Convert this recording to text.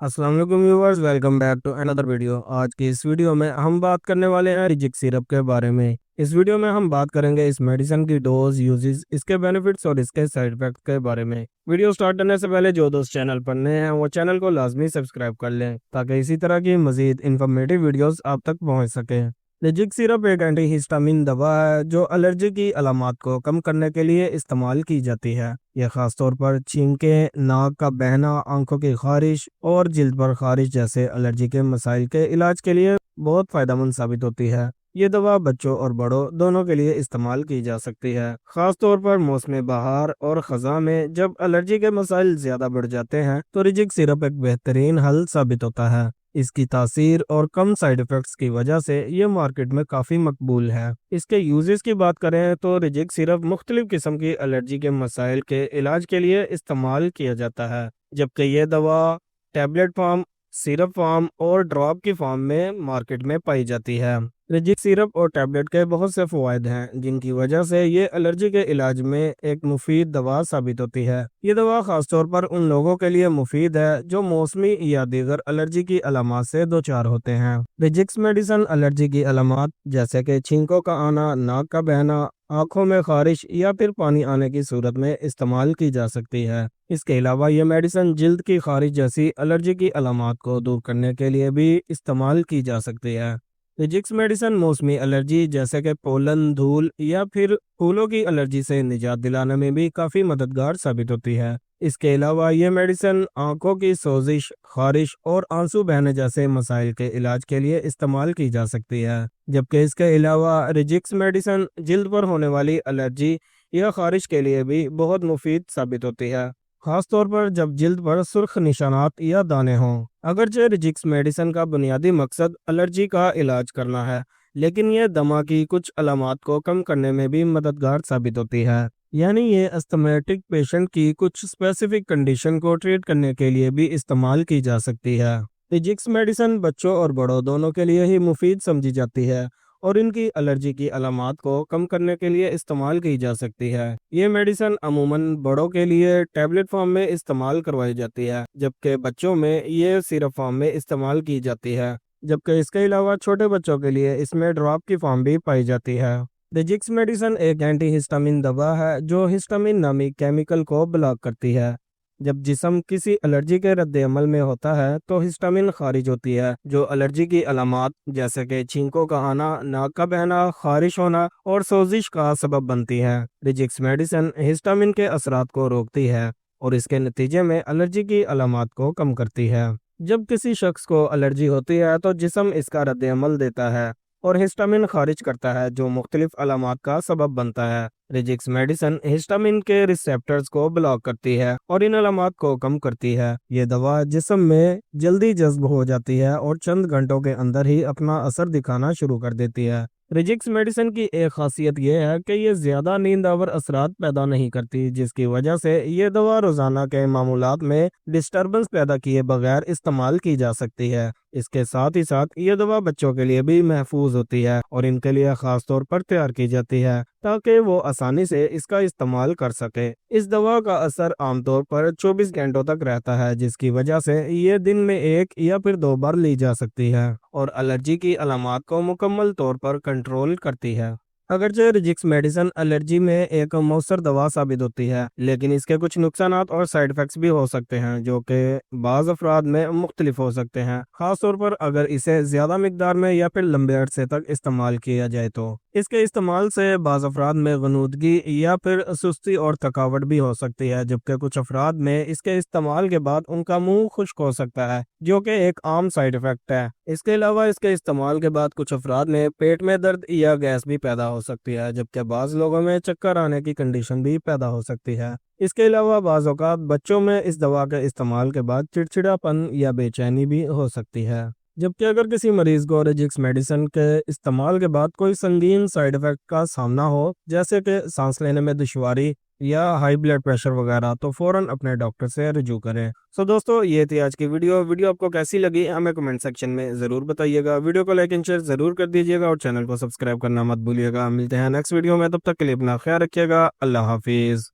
السلام علیکم viewers, welcome back to another video. آج کی اس ویڈیو میں ہم بات کرنے والے ہیں ریجک سیرپ کے بارے میں۔ اس ویڈیو میں ہم بات کریں گے اس میڈیسن کی ڈوز، یوزز، اس کے بینیفٹس اور اس کے سائیڈ افیکٹس کے بارے میں۔ ویڈیو سٹارٹ کرنے سے پہلے جو دوست چینل پر نئے ہیں وہ چینل کو لازمی سبسکرائب کر لیں تاکہ اسی طرح کی مزید انفارمیٹیو ویڈیوز آپ تک پہنچ سکیں۔ ریجک سیرپ ایک اینٹی ہسٹامین دوا ہے جو الرجی کی علامات کو کم کرنے کے لیے استعمال کی جاتی ہے۔ یہ خاص طور پر چھینکیں، ناک کا بہنا، آنکھوں کی خارش اور جلد پر خارش جیسے الرجی کے مسائل کے علاج کے لیے بہت فائدہ مند ثابت ہوتی ہے۔ یہ دوا بچوں اور بڑوں دونوں کے لیے استعمال کی جا سکتی ہے، خاص طور پر موسم بہار اور خزاں میں جب الرجی کے مسائل زیادہ بڑھ جاتے ہیں تو ریجک سیرپ ایک بہترین حل ثابت ہوتا ہے۔ اس کی تاثیر اور کم سائیڈ ایفیکٹس کی وجہ سے یہ مارکیٹ میں کافی مقبول ہے۔ اس کے یوزز کی بات کریں تو ریجک سیرپ مختلف قسم کی الرجی کے مسائل کے علاج کے لیے استعمال کیا جاتا ہے، جبکہ یہ دوا ٹیبلٹ فارم، سیرپ فارم اور ڈراپ کی فارم میں مارکیٹ میں پائی جاتی ہے۔ ریجک سیرپ اور ٹیبلٹ کے بہت سے فوائد ہیں جن کی وجہ سے یہ الرجی کے علاج میں ایک مفید دوا ثابت ہوتی ہے۔ یہ دوا خاص طور پر ان لوگوں کے لیے مفید ہے جو موسمی یا دیگر الرجی کی علامات سے دوچار ہوتے ہیں۔ ریجکس میڈیسن الرجی کی علامات جیسے کہ چھینکوں کا آنا، ناک کا بہنا، آنکھوں میں خارش یا پھر پانی آنے کی صورت میں استعمال کی جا سکتی ہے۔ اس کے علاوہ یہ میڈیسن جلد کی خارش جیسی الرجی کی علامات کو دور کرنے کے لیے بھی استعمال کی جا سکتی ہے۔ ریجکس میڈیسن موسمی الرجی جیسے کہ پولن، دھول یا پھر پھولوں کی الرجی سے نجات دلانے میں بھی کافی مددگار ثابت ہوتی ہے۔ اس کے علاوہ یہ میڈیسن آنکھوں کی سوزش، خارش اور آنسو بہنے جیسے مسائل کے علاج کے لیے استعمال کی جا سکتی ہے، جبکہ اس کے علاوہ ریجکس میڈیسن جلد پر ہونے والی الرجی یا خارش کے لیے بھی بہت مفید ثابت ہوتی ہے، خاص طور پر جب جلد پر سرخ نشانات یا دانے ہوں۔ اگرچہ ریجکس میڈیسن کا بنیادی مقصد الرجی کا علاج کرنا ہے، لیکن یہ دمہ کی کچھ علامات کو کم کرنے میں بھی مددگار ثابت ہوتی ہے، یعنی یہ استھمیٹک پیشنٹ کی کچھ اسپیسیفک کنڈیشن کو ٹریٹ کرنے کے لیے بھی استعمال کی جا سکتی ہے۔ ریجکس میڈیسن بچوں اور بڑوں دونوں کے لیے ہی مفید سمجھی جاتی ہے اور ان کی الرجی کی علامات کو کم کرنے کے لیے استعمال کی جا سکتی ہے۔ یہ میڈیسن عموماً بڑوں کے لیے ٹیبلٹ فارم میں استعمال کروائی جاتی ہے، جبکہ بچوں میں یہ سیرپ فارم میں استعمال کی جاتی ہے، جبکہ اس کے علاوہ چھوٹے بچوں کے لیے اس میں ڈراپ کی فارم بھی پائی جاتی ہے۔ ریجکس میڈیسن ایک اینٹی ہسٹامین دوا ہے جو ہسٹامین نامی کیمیکل کو بلاک کرتی ہے۔ جب جسم کسی الرجی کے رد عمل میں ہوتا ہے تو ہسٹامین خارج ہوتی ہے جو الرجی کی علامات جیسے کہ چھینکوں کا آنا، ناک کا بہنا، خارش ہونا اور سوزش کا سبب بنتی ہے۔ ریجکس میڈیسن ہسٹامین کے اثرات کو روکتی ہے اور اس کے نتیجے میں الرجی کی علامات کو کم کرتی ہے۔ جب کسی شخص کو الرجی ہوتی ہے تو جسم اس کا رد عمل دیتا ہے اور ہسٹامین خارج کرتا ہے جو مختلف علامات کا سبب بنتا ہے۔ ریجکس میڈیسن ہسٹامین کے ریسیپٹرز کو بلاک کرتی ہے اور ان علامات کو کم کرتی ہے۔ یہ دوا جسم میں جلدی جذب ہو جاتی ہے اور چند گھنٹوں کے اندر ہی اپنا اثر دکھانا شروع کر دیتی ہے۔ ریجکس میڈیسن کی ایک خاصیت یہ ہے کہ یہ زیادہ نیند آور اثرات پیدا نہیں کرتی، جس کی وجہ سے یہ دوا روزانہ کے معمولات میں ڈسٹربنس پیدا کیے بغیر استعمال کی جا سکتی ہے۔ اس کے ساتھ ہی ساتھ یہ دوا بچوں کے لیے بھی محفوظ ہوتی ہے اور ان کے لیے خاص طور پر تیار کی جاتی ہے تاکہ وہ آسانی سے اس کا استعمال کر سکے۔ اس دوا کا اثر عام طور پر 24 گھنٹوں تک رہتا ہے، جس کی وجہ سے یہ دن میں 1 یا پھر 2 بار لی جا سکتی ہے اور الرجی کی علامات کو مکمل طور پر کنٹرول کرتی ہے۔ اگرچہ ریجکس میڈیسن الرجی میں ایک مؤثر دوا ثابت ہوتی ہے، لیکن اس کے کچھ نقصانات اور سائیڈ ایفیکٹس بھی ہو سکتے ہیں جو کہ بعض افراد میں مختلف ہو سکتے ہیں، خاص طور پر اگر اسے زیادہ مقدار میں یا پھر لمبے عرصے تک استعمال کیا جائے تو۔ اس کے استعمال سے بعض افراد میں غنودگی یا پھر سستی اور تھکاوٹ بھی ہو سکتی ہے، جبکہ کچھ افراد میں اس کے استعمال کے بعد ان کا منہ خشک ہو سکتا ہے جو کہ ایک عام سائیڈ ایفیکٹ ہے۔ اس کے علاوہ اس کے استعمال کے بعد کچھ افراد میں پیٹ میں درد یا گیس بھی پیدا ہو سکتی ہے، جبکہ بعض لوگوں میں چکر آنے کی کنڈیشن بھی پیدا ہو سکتی ہے۔ اس کے علاوہ بعض اوقات بچوں میں اس دوا کے استعمال کے بعد چڑچڑاپن یا بے چینی بھی ہو سکتی ہے۔ جبکہ اگر کسی مریض کو ریجکس میڈیسن کے استعمال کے بعد کوئی سنگین سائیڈ ایفیکٹ کا سامنا ہو جیسے کہ سانس لینے میں دشواری یا ہائی بلڈ پریشر وغیرہ تو فوراً اپنے ڈاکٹر سے رجوع کریں۔ دوستو، یہ تھی آج کی ویڈیو آپ کو کیسی لگی ہمیں کمنٹ سیکشن میں ضرور بتائیے گا۔ ویڈیو کو لائک اینڈ شیئر ضرور کر دیجیے گا اور چینل کو سبسکرائب کرنا مت بھولیے گا۔ ملتے ہیں نیکسٹ ویڈیو میں، تب تک کے لیے اپنا خیال رکھیے گا۔ اللہ حافظ۔